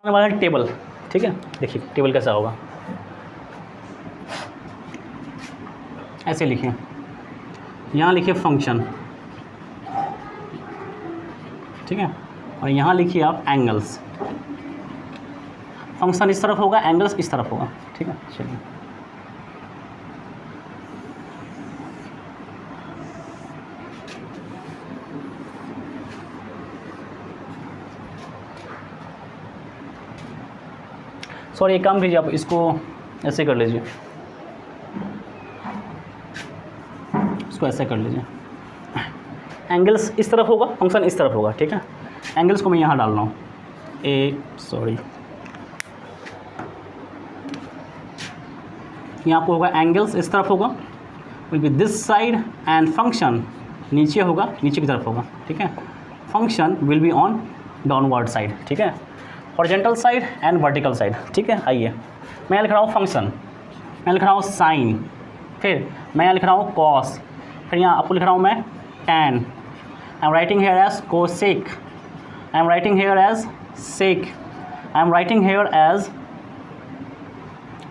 हमारा टेबल, ठीक है। देखिए टेबल कैसा होगा, ऐसे लिखिए, यहाँ लिखिए फंक्शन, ठीक है, और यहाँ लिखिए आप एंगल्स। फंक्शन इस तरफ होगा, एंगल्स इस तरफ होगा, ठीक है। चलिए सॉरी, एक काम कीजिए, आप इसको ऐसे कर लीजिए, इसको ऐसे कर लीजिए। एंगल्स इस तरफ होगा, फंक्शन इस तरफ होगा, ठीक है। एंगल्स को मैं यहाँ डाल रहा हूँ, यहाँ पे होगा एंगल्स इस तरफ होगा, will be this side, and function नीचे होगा, नीचे की तरफ होगा, ठीक है। Function will be on downward side, ठीक है, horizontal side and vertical side, ठीक है। आइए मैं यहाँ लिख रहा हूँ फंक्शन, मैं लिख रहा हूँ साइन, फिर मैं यहाँ लिख रहा हूँ कॉस, फिर यहाँ आपको लिख रहा हूँ मैं tan, I am writing here as cosec, I am writing here as sec, I am writing here as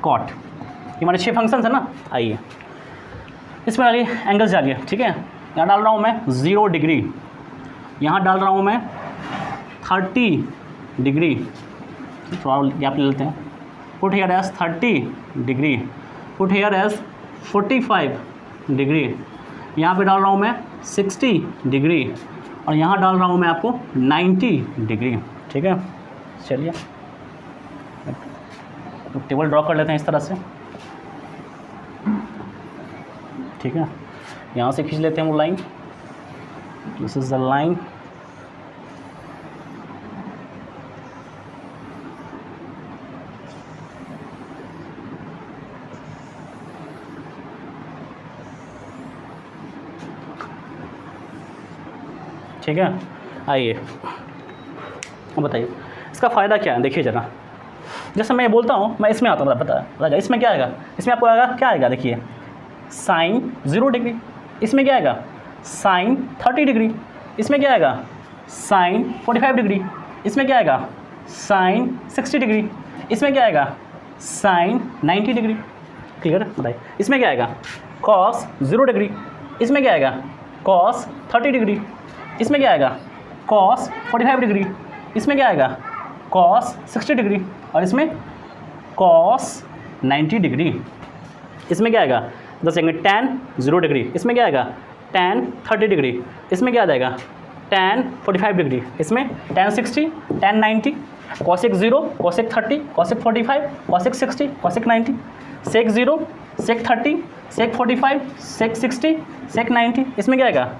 cot. ये हमारे 6 फंक्शन है ना। आइए इसमें डालिए एंगल्स डालिए, ठीक है। यहाँ डाल रहा हूँ मैं 0 डिग्री, यहाँ डाल रहा हूँ मैं 30 डिग्री, थोड़ा गैप ले लेते हैं। Put here as 30 degree, put here as 45 degree, यहाँ पे डाल रहा हूँ मैं 60 डिग्री, और यहाँ डाल रहा हूँ मैं आपको 90 डिग्री, ठीक है। चलिए तो टेबल ड्रॉ कर लेते हैं इस तरह से, ठीक है। यहाँ से खींच लेते हैं वो line, this is the line, ठीक है। आइए अब बताइए इसका फ़ायदा क्या है। देखिए ज़रा, जैसे मैं ये बोलता हूँ, मैं इसमें आता हूँ, बता इसमें क्या आएगा, इसमें आपको आएगा क्या आएगा, देखिए साइन 0 डिग्री, इसमें क्या आएगा साइन 30 डिग्री, इसमें क्या आएगा साइन 45 डिग्री, इसमें क्या आएगा साइन 60 डिग्री, इसमें क्या आएगा साइन 90 डिग्री। क्लियर, बताइए इसमें क्या आएगा कॉस 0 डिग्री, इसमें क्या आएगा कॉस 30 डिग्री, इसमें क्या आएगा कॉस 45 डिग्री, इसमें क्या आएगा कॉस 60 डिग्री, और इसमें कॉस 90 डिग्री। इसमें क्या आएगा दसेंगे टैन 0 डिग्री, इसमें क्या आएगा टैन 30 डिग्री, इसमें क्या आ जाएगा टैन 45 डिग्री, इसमें tan 60, tan 90, cosec 0, cosec 30, cosec 45, cosec 60, cosec 90, सेक 0, सेक 30, सेक 45, सेक 60, सेक 90, इसमें क्या आएगा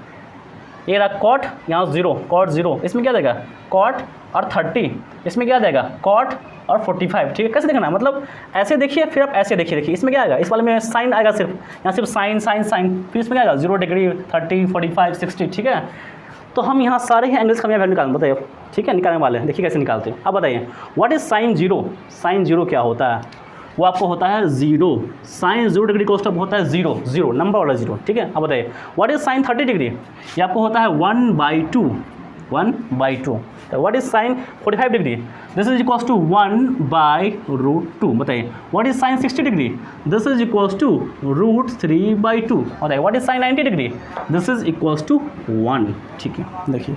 ये रहा कॉट, यहाँ 0, कॉट 0, इसमें क्या देगा कॉट और 30, इसमें क्या देगा कॉट और 45, ठीक है। कैसे देखना, मतलब ऐसे देखिए, फिर आप ऐसे देखिए, इसमें क्या आएगा, इस वाले में साइन आएगा सिर्फ, यहाँ सिर्फ साइन साइन साइन, फिर इसमें क्या आएगा 0 डिग्री 30 45 60, ठीक है। तो हम यहाँ सारे ही एंगल्स का वैल्यू निकालना, बताइए, ठीक है, निकालने वाले हैं। देखिए कैसे निकालते हैं, अब बताइए व्हाट इज साइन 0। साइन 0 क्या होता है, वो आपको होता है 0, साइन 0 डिग्री का स्टेप होता है 0 0 नंबर वाला 0, ठीक है। अब बताइए व्हाट इज साइन 30 डिग्री, ये आपको होता है 1/2, 1/2। तो what is sine 45 degree, this is equals to 1/√2। बताइए what is sine 60 degree, this is equals to √3/2। बताइए what is sine 90 degree, this is equals to 1, ठीक है। देखिए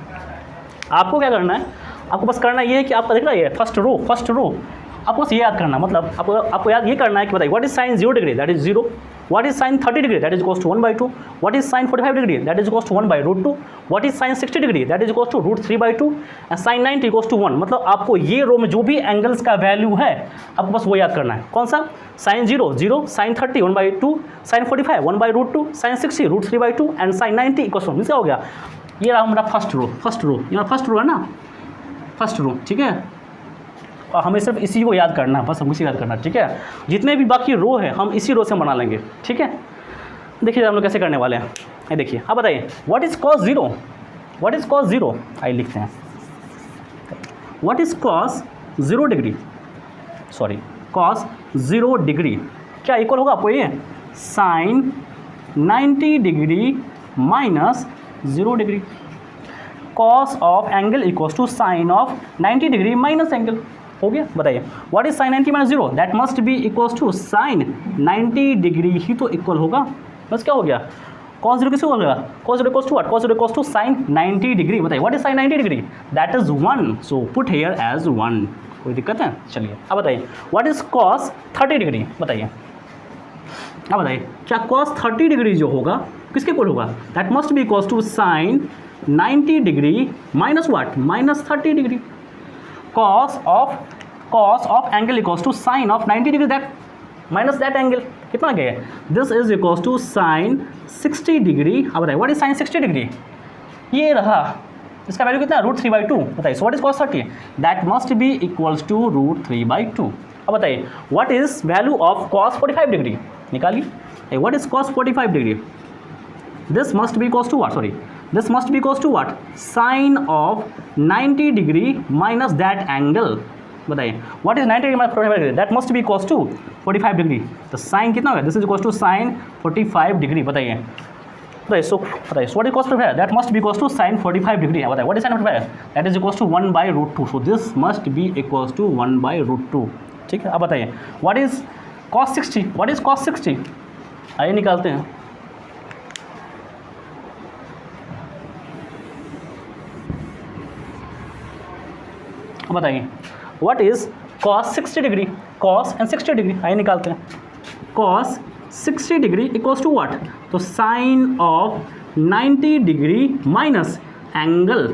आपको क्या करना है, आपको बस करना ये है कि आपका देख रहा है फर्स्ट रो आपको बस ये याद करना, मतलब आपको याद ये करना है कि बताइए what is sine 0 degree, that is 0, what is sine 30 degree, that is equals to 1/2, what is sine 45 degree, that is equals to 1/√2, what is sine 60 degree, that is equals to √3/2, and sine 90 equals to 1। मतलब आपको ये रो में जो भी angles का value है आपको बस वो याद करना है। कौन सा, sine 0 0, sine 30 1/2, sine 45 1/√2, sine 60 √3/2, and sine 90 equals to, क्या हो गया, ये रहा हमारा फर्स्ट रो, यहाँ फर्स्ट रो है ना, फर्स्ट रो, ठीक है। और हमें सिर्फ इसी को याद करना है, बस हम इसी याद करना है, ठीक है। जितने भी बाकी रो है हम इसी रो से बना लेंगे, ठीक है। देखिए हम लोग कैसे करने वाले हैं, ये देखिए। अब बताइए what is cos 0, what is cos 0, आइए लिखते हैं what is cos 0 degree, sorry cos 0 degree क्या इक्वल होगा आपको, ये sine 90 degree minus 0 degree, cos of angle equals to sine of 90 degree minus angle. हो गया, बताइए what is sine 90 minus 0, that must be equals to sine 90 degree ही तो equal होगा, बस क्या हो गया, cos 0 किसको बोलेगा, cos 0 equals to what, cos 0 equals to sine 90 degree, बताइए what is sine 90 degree, that is 1, so put here as 1, कोई दिक्कत है, चलिए अब बताइए व्हाट इज cos 30 डिग्री, बताइए अब बताइए क्या cos 30 डिग्री जो होगा किसके इक्वल होगा, that must be equals to sine 90 degree minus what, minus 30 degree, cos of angle equals to sine of 90 degree, that minus that angle कितना गया, this is equals to sine 60 degree. अब बताइए what is sine 60 degree, ये रहा, इसका value कितना है, √3/2, बताइए सो what is cos 30, that must be equals to √3/2। अब बताइए what is value of cos 45 degree, निकालिए what is cos 45 degree, this must be equals to what, sorry this must be equals to what, sine of 90 degree minus that angle, बताइए what is 90 degree minus 45 degree, that must be equals to 45 degree, तो sign कितना होगा, this is equals to sin 45 degree, बताइए so what is cos 45, that must be equals to sin 45 degree, बताइए what is sin 45, that is equals to 1/√2, so this must be equals to 1/√2, ठीक है। अब बताइए what is cos 60, what is cos 60, आइए निकालते हैं, बताइए what is cos 60 degree, cos and 60 degree, आइए निकालते हैं, cos 60 degree equals to what, तो sine of 90 degree minus angle,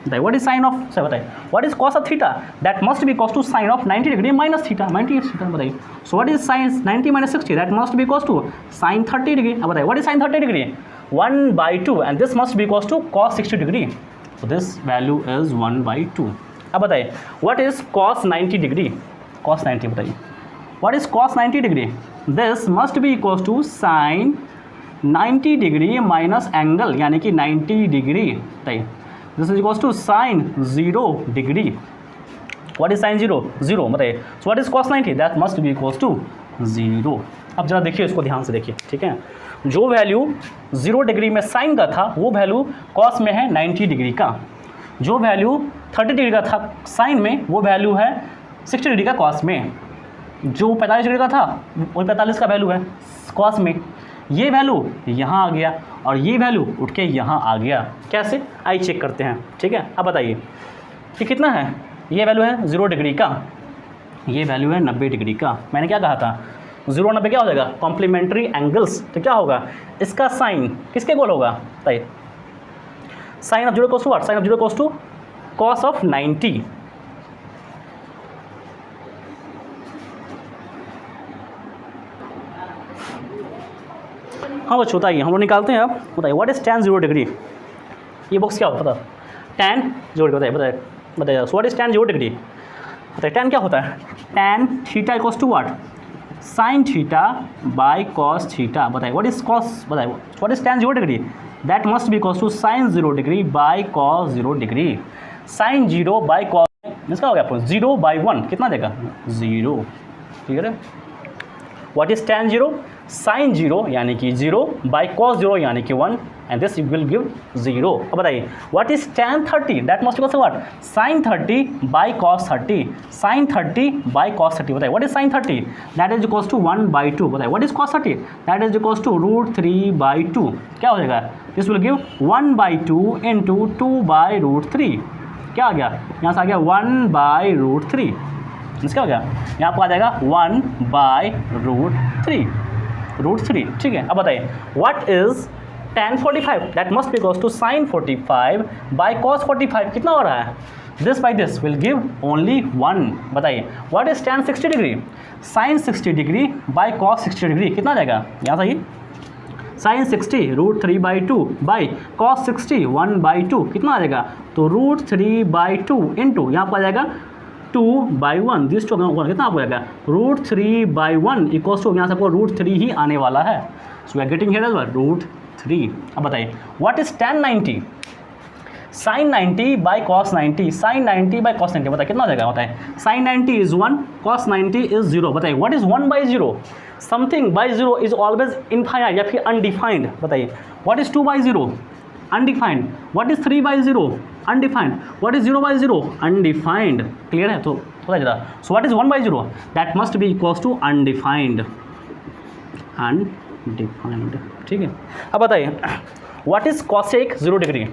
बताइए what is sine of, sir बताइए what is cos of theta, that must be equals to sine of 90 degree minus theta, 90 theta, बताइए सो what is sine 90 minus 60, that must be equals to sine 30 degree. अब बताइए what is sine 30 degree, 1/2 and this must be equals to cos 60 degree, so this value is 1/2। अब बताइए what is cos 90 degree, cos 90, बताइए what is cos 90 degree, this must be equals to sine 90 degree minus angle यानी कि 90 degree, बताइए this is equals to sine 0 degree, what is sine 0, 0, बताइए सो what is cos 90, that must be equals to 0। अब जरा देखिए इसको ध्यान से देखिए, ठीक है, जो वैल्यू 0 डिग्री में साइन का था वो वैल्यू cos में है 90 डिग्री का, जो वैल्यू 30 डिग्री का था साइन में वो वैल्यू है 60 डिग्री का cos में, जो 45 डिग्री का था वो 45 का वैल्यू है cos में, ये वैल्यू यहाँ आ गया और ये वैल्यू उठ के यहाँ आ गया, कैसे आई चेक करते हैं, ठीक है। अब बताइए कि कितना है, ये वैल्यू है 0 डिग्री का, ये वैल्यू है 90 डिग्री का, मैंने क्या कहा था 0 और 90 क्या हो जाएगा, कॉम्प्लीमेंट्री एंगल्स, तो क्या होगा इसका साइन किसके इक्वल होगा, बताइए sine of 0 equals to what, sine of 0 equals to cos of 90, हाँ वो छोटा ही हम लोग निकालते हैं। अब बताइए व्हाट इज tan 0 डिग्री, ये बॉक्स क्या होता है, tan 0 डिग्री, बताइए व्हाट इज tan 0 डिग्री, बताइए tan क्या होता है, tan theta equals to what, sine theta by cos theta, बताइए व्हाट इज cos, बताइए what is tan 0 degree, that must be equals to sine 0 degree by cos 0 degree, sine 0 by cos, इसका हो गया आपको 0/1 कितना देगा 0, ठीक है। व्हाट इज tan 0, साइन 0 यानी कि 0 बाय cos 0 यानी कि 1 एंड दिस विल गिव 0। अब बताइए what is tan 30, that must equals to what, sine 30 by cos 30, sine 30 by cos 30, बताइए what is sine 30, that is equals to 1/2, बताइए what is cos 30, that is equals to √3/2, क्या हो जाएगा, this will give 1/2 into 2/√3, क्या आ गया, यहाँ से आ गया 1/√3, इसका हो गया यहाँ पर आ जाएगा 1/√3, ठीक है। अब बताइए what is tan 45, that must be equals to sine 45 by cos 45, कितना हो रहा है, this by this will give only 1, बताइए what is tan 60 degree, sine 60 degree by cos 60 degree, कितना आ जाएगा, यहाँ से साइन 60 √3/2 बाई cos 60 1/2, कितना आ जाएगा, तो √3/2 इंटू यहाँ पर आ जाएगा 2/1, दिस टू कितना आपको आएगा √3/1 इक्वल्स टू, यहाँ से आपको √3 ही आने वाला है, so we are getting here as well √3। अब बताइए what is tan 90, sine 90 by cos 90, sine 90 by cos 90, बताइए कितना हो जाएगा, बताइए साइन 90 इज 1, cos 90 इज 0, बताइए what is 1/0, something by 0 is always infinite या फिर अनडिफाइंड, बताइए what is 2/0 undefined, what is 3/0 undefined, what is 0/0 undefined, clear है। तो बताइए जरा। So what is 1/0? That must be equals to undefined, undefined, ठीक है। अब बताइए व्हाट इज कॉसेक 0 डिग्री?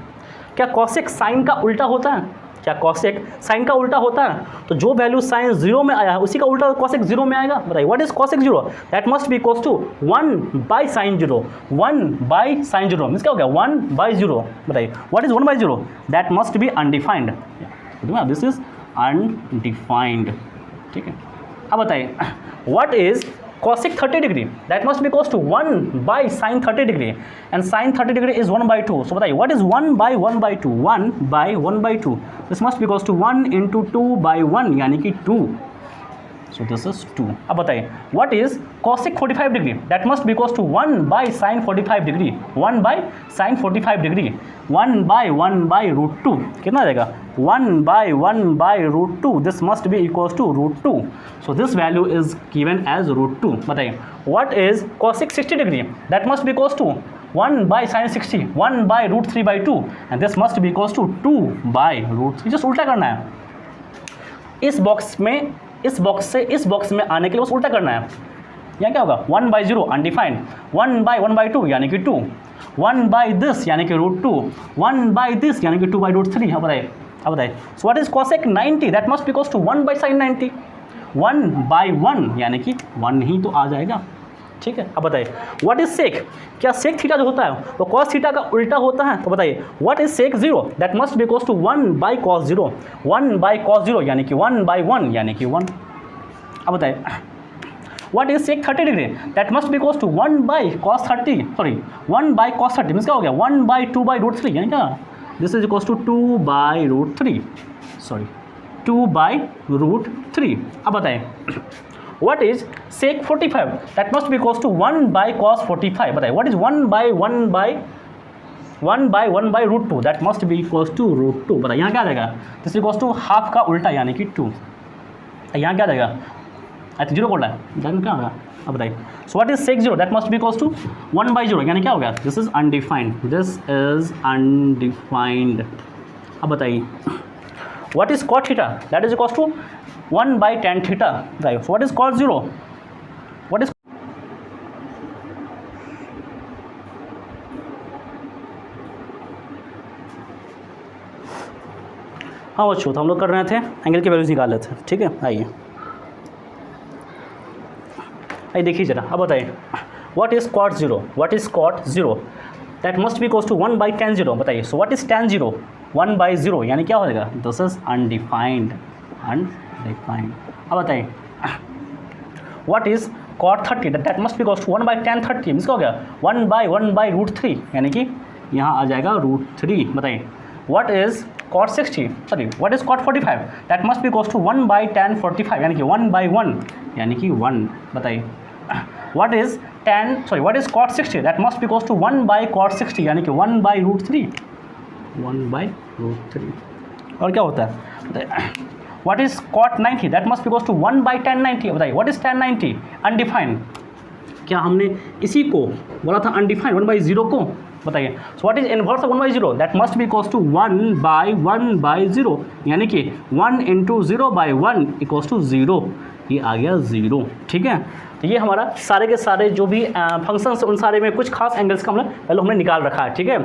क्या कॉसेक साइन का उल्टा होता है? क्या कॉसेक साइन का उल्टा होता है? तो जो वैल्यू साइन 0 में आया है उसी का उल्टा कॉसेक 0 में आएगा। बताइए what is cosec 0? That must be equals to 1/sin 0, 1/sin 0 means क्या हो गया 1/0। बताइए what is 1/0? That must be undefined, this is undefined, ठीक है। अब बताइए what is cosec 30 degree? That must be equals to 1/sin 30 degree, and sin 30 degree is 1/2. So बताइए what is 1/1/2? 1/1/2. This must be equals to 1 into 2/1 यानी कि 2. So this is 2. अब बताइए what is cosec 45 degree? That must be equals to 1/sin 45 degree. 1/sin 45 degree. 1/1/√2 कितना आ जाएगा? 1/1/√2. This must be equals to √2. So this value is given as √2. बताइए what is cosec 60 degree? That must be equals to 1/sin 60, 1/√3/2, and this must be equals to 2/√3. just उल्टा करना है। इस box में इस बॉक्स से इस बॉक्स में आने के लिए बस उल्टा करना है। यहाँ क्या होगा 1/0 अनडिफाइंड, 1/1/2 यानी कि 2, 1/this यानी कि √2, 1/this यानी कि 2/√3। अब बताइए सो what is cosec 90? That must be equals to 1/sin 90, 1/1 यानी कि 1 ही तो आ जाएगा, ठीक है। अब बताइए व्हाट इज सेक? क्या सेक थीटा जो होता है वो कॉस थीटा का उल्टा होता है? तो बताइए what is sec 0? That must be equals to 1/cos 0, 1/cos 0 यानी कि 1/1 यानी कि 1। अब बताइए what is sec 30 degree? That must be equals to 1/cos 30, sorry 1/cos 30 means क्या हो गया 1/2/√3 यानी क्या this is equals to 2/√3, sorry 2/√3। अब बताइए what is sec 45? that must be equals to 1/cos 45। बताइए what is 1/1/√2? that must be equals to √2। बताइए यहाँ क्या आ जाएगा? दिस इक्वल्स टू हाफ का उल्टा यानी कि 2। यहाँ क्या आ जाएगा? अच्छा 0 कोल्ड है जान क्या होगा? अब बताइए सो what is sec 0? that must be equals to 1/0 यानी क्या हो गया? This is undefined, this is undefined. अब बताइए what is cot theta? that is equals to 1/tan theta, right? So what is cos 0? what is हाँ बच्चों तो हम लोग कर रहे थे एंगल की वैल्यूज निकाल लेते हैं, ठीक है। आइए देखिए जरा। अब बताइए what is cot 0? what is cot 0? that must be equals to 1/tan 0। बताइए सो what is tan 0? 1/0 यानी क्या हो जाएगा? This is undefined, undefined. अब बताइए what is cot 30? That must be equals to 1/tan 30 means क्या हो गया 1/1/√3 यानी कि यहाँ आ जाएगा √3। बताइए what is cot 60, sorry what is cot 45? That must be equals to 1/tan 45 यानी कि 1/1 यानी कि 1। बताइए what is what is cot 60? That must be equals to 1/cot 60 यानी कि 1/√3, 1/√3। और क्या होता है? बताइए what is cot 90? that must be equals to 1/tan 90। बताइए what is tan 90? अनडिफाइंड। क्या हमने इसी को बोला था अनडिफाइंड 1/0 को? बताइए सो what is inverse of 1/0? That must be equals to 1/1/0 यानी कि 1 into 0/1 इक्वल्स टू 0। ये आ गया 0, ठीक है। तो ये हमारा सारे के सारे जो भी फंक्शंस उन सारे में कुछ खास एंगल्स का हमने निकाल रखा है, ठीक है।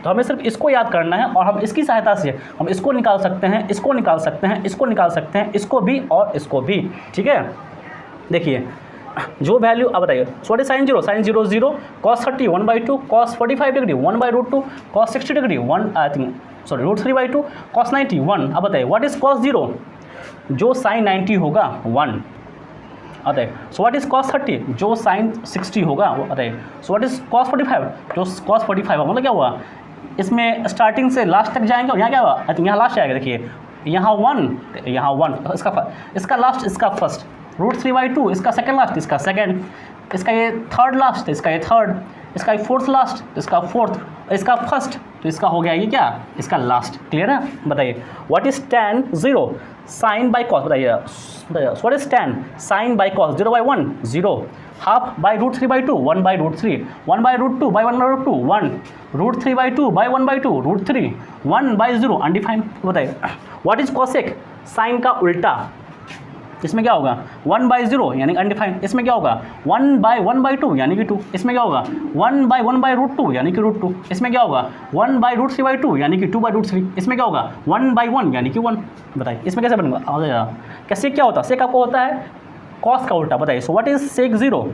हमें सिर्फ इसको याद करना है और हम इसकी सहायता से हम इसको निकाल सकते हैं, इसको निकाल सकते हैं, इसको निकाल सकते हैं, इसको भी और इसको भी, ठीक है। देखिए जो वैल्यू अब बताइए सो what is sin 0? sin 0 0, cos 30 1/2, cos 45 degree 1/√2, cos 60 degree 1 I think sorry √3/2, cos 90 1। अब बताइए व्हाट इज cos 0? जो sin 90 होगा 1। बताइए सो व्हाट इज cos 30? जो sin 60 होगा वो बताइए। सो व्हाट इज cos 45? जो cos 45 मतलब क्या हुआ इसमें स्टार्टिंग से लास्ट तक जाएंगे और यहाँ क्या हुआ आई थिंक यहाँ लास्ट आएगा। देखिए यहाँ 1 यहाँ 1 इसका लास्ट इसका फर्स्ट √3/2 इसका सेकंड लास्ट इसका सेकंड इसका ये थर्ड लास्ट इसका ये थर्ड इसका ये फोर्थ लास्ट इसका फोर्थ इसका फर्स्ट तो इसका हो गया ये क्या इसका लास्ट। क्लियर है? बताइए what is tan 0? Sine by cos बताइए what is tan? Sine by cos 0/1 0, half by √3/2 1/√3, 1/√2 by 1/√2 1, √3/2 by 1/2 √3, 1/0 undefined. बताइए व्हाट इज कॉसेक? साइन का उल्टा इसमें क्या होगा 1/0 यानी अनडिफाइंड। इसमें क्या होगा 1/1/2 यानी कि 2। इसमें क्या होगा 1/1/√2 यानी कि √2। इसमें क्या होगा 1/√3/2 यानी कि 2/√3। इसमें क्या होगा 1/1 यानी कि 1। बताइए इसमें कैसे बनेगा, आ जाएगा क्या। सेक क्या होता है, सेक आपको होता है कॉस का उल्टा। बताइए सो व्हाट इज सेक 0,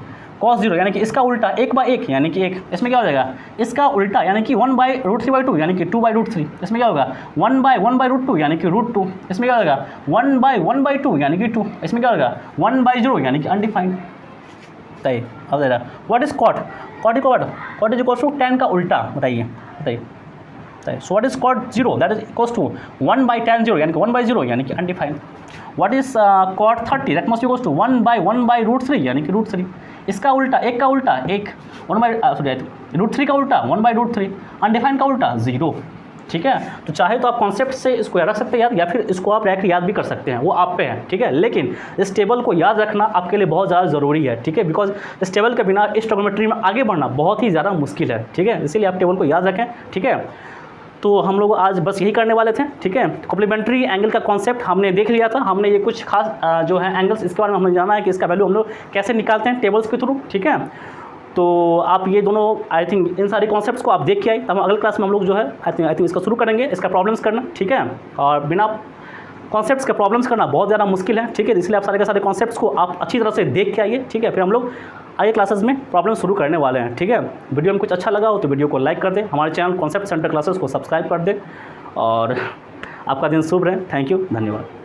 cos 0 यानी कि इसका उल्टा 1/1 यानी कि 1। इसमें क्या हो जाएगा इसका उल्टा यानी कि 1/√3/2 यानी कि 2/√3। इसमें क्या होगा 1/1/√2 यानी कि √2। इसमें क्या होगा 1/1/2 यानी कि 2। इसमें क्या होगा 1/0 यानी कि अनडिफाइंड। बताइए अब जाएगा what is cot, cot is equal to tan का उल्टा। बताइए सो what is cot 0 that is equal to 1/tan 0 यानी कि 1/0 यानी कि undefined. What is cot 30 that must equal to 1/1/√3 यानी कि √3। इसका उल्टा 1 का उल्टा 1 √3 का उल्टा 1/√3, अनडिफाइंड का उल्टा 0। ठीक है, तो चाहे तो आप कॉन्सेप्ट से इसको रख सकते हैं याद, या फिर इसको आप डायरेक्ट याद भी कर सकते हैं, वो आप पे है। ठीक है, लेकिन इस टेबल को याद रखना आपके लिए बहुत ज़्यादा ज़रूरी है। ठीक है, बिकॉज इस टेबल के बिना इस ट्रिगोनोमेट्री में आगे बढ़ना बहुत ही ज़्यादा मुश्किल है। ठीक है, इसीलिए आप टेबल को याद रखें। ठीक है, तो हम लोग आज बस यही करने वाले थे। ठीक है, कॉम्प्लीमेंट्री एंगल का कॉन्सेप्ट हमने देख लिया था। हमने ये कुछ खास जो है एंगल्स इसके बारे में हमने जाना है कि इसका वैल्यू हम लोग कैसे निकालते हैं टेबल्स के थ्रू। ठीक है, तो आप ये दोनों आई थिंक इन सारी कॉन्सेप्ट्स को आप देख के आए, तब अगले क्लास में हम लोग जो है आई थिंक इसका शुरू करेंगे, इसका प्रॉब्लम्स करना। ठीक है, और बिना कॉन्सेप्ट्स के प्रॉब्लम्स करना बहुत ज़्यादा मुश्किल है। ठीक है, इसलिए आप सारे के सारे कॉन्सेप्ट्स को आप अच्छी तरह से देख के आइए। ठीक है, फिर हम लोग आगे क्लासेस में प्रॉब्लम शुरू करने वाले हैं। ठीक है, वीडियो में कुछ अच्छा लगा हो तो वीडियो को लाइक कर दें, हमारे चैनल कॉन्सेप्ट सेंटर क्लासेस को सब्सक्राइब कर दें, और आपका दिन शुभ रहे। थैंक यू, धन्यवाद।